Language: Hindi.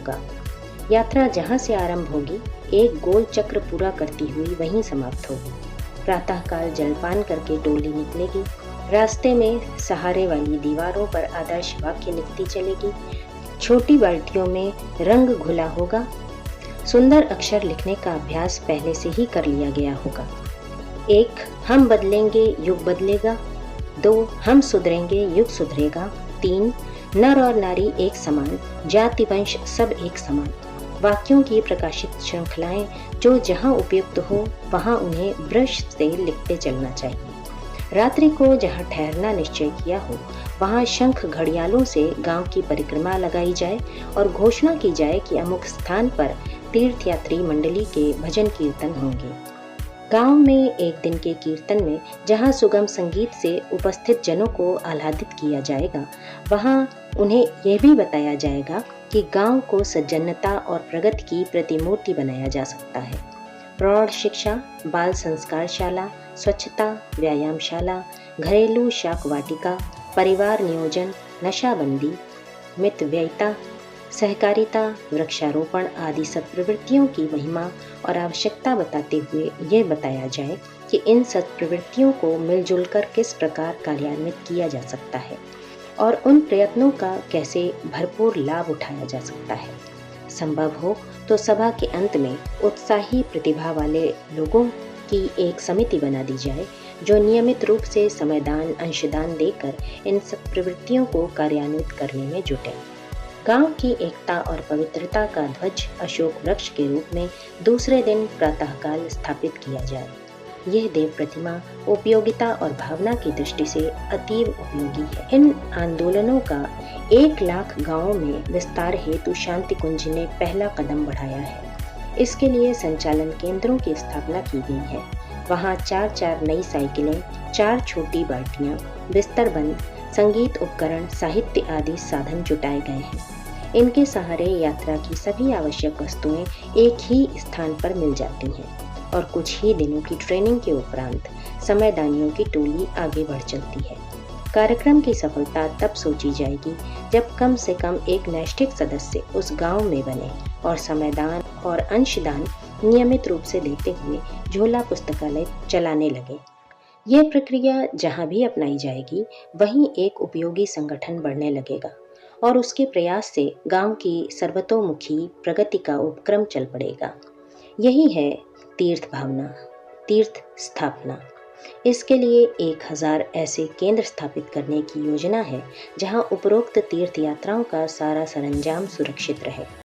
होगा। यात्रा जहाँ से आरंभ होगी, एक गोल चक्र पूरा करती हुई वहीं समाप्त होगी। प्रातःकाल जलपान करके टोली निकलेगी। रास्ते में सहारे वाली दीवारों पर आदर्श वाक्य लिखती चलेगी। छोटी बाल्टियों में रंग घुला होगा। सुंदर अक्षर लिखने का अभ्यास पहले से ही कर लिया गया होगा। 1. हम बदलेंगे, युग बदलेगा। 2. हम सुधरेंगे, युग सुधरेगा। 3. नर और नारी एक समान, जाति वंश सब एक समान। वाक्यों की प्रकाशित श्रृंखलाएं जो जहां उपयुक्त हो वहां उन्हें ब्रश से लिखते चलना चाहिए। रात्रि को जहां ठहरना निश्चय किया हो वहां शंख घड़ियालों से गांव की परिक्रमा लगाई जाए और घोषणा की जाए कि अमुक स्थान पर तीर्थयात्री मंडली के भजन कीर्तन होंगे। गांव में एक दिन के कीर्तन में जहां सुगम संगीत से उपस्थित जनों को आह्लादित किया जाएगा, वहां उन्हें यह भी बताया जाएगा कि गांव को सज्जनता और प्रगति की प्रतिमूर्ति बनाया जा सकता है। प्रौढ़ शिक्षा, बाल संस्कारशाला, स्वच्छता, व्यायामशाला, घरेलू शाक वाटिका, परिवार नियोजन, नशाबंदी, मितव्ययिता, सहकारिता, वृक्षारोपण आदि सत्प्रवृत्तियों की महिमा और आवश्यकता बताते हुए यह बताया जाए कि इन सत्प्रवृत्तियों को मिलजुल कर किस प्रकार कार्यान्वित किया जा सकता है और उन प्रयत्नों का कैसे भरपूर लाभ उठाया जा सकता है। संभव हो तो सभा के अंत में उत्साही प्रतिभा वाले लोगों की एक समिति बना दी जाए जो नियमित रूप से समयदान, अंशदान देकर इन सत्प्रवृत्तियों को कार्यान्वित करने में जुटे। गांव की एकता और पवित्रता का ध्वज अशोक वृक्ष के रूप में दूसरे दिन प्रातःकाल स्थापित किया जाए। यह देव प्रतिमा उपयोगिता और भावना की दृष्टि से अतीव उपयोगी है। इन आंदोलनों का 1 लाख गांवों में विस्तार हेतु शांति कुंज ने पहला कदम बढ़ाया है। इसके लिए संचालन केंद्रों की स्थापना की गई है। वहां 4-4 नई साइकिलें, 4 छोटी बाल्टियां, बिस्तर बंद, संगीत उपकरण, साहित्य आदि साधन जुटाए गए हैं। इनके सहारे यात्रा की सभी आवश्यक वस्तुएं एक ही स्थान पर मिल जाती हैं और कुछ ही दिनों की ट्रेनिंग के उपरांत समयदानियों की टोली आगे बढ़ चलती है। कार्यक्रम की सफलता तब सोची जाएगी जब कम से कम एक नैष्ठिक सदस्य उस गांव में बने और समयदान और अंशदान नियमित रूप से देते हुए झोला पुस्तकालय चलाने लगे। यह प्रक्रिया जहां भी अपनाई जाएगी वहीं एक उपयोगी संगठन बढ़ने लगेगा और उसके प्रयास से गांव की सर्वतोमुखी प्रगति का उपक्रम चल पड़ेगा। यही है तीर्थ भावना, तीर्थ स्थापना। इसके लिए 1000 ऐसे केंद्र स्थापित करने की योजना है जहां उपरोक्त तीर्थ यात्राओं का सारा सरंजाम सुरक्षित रहे।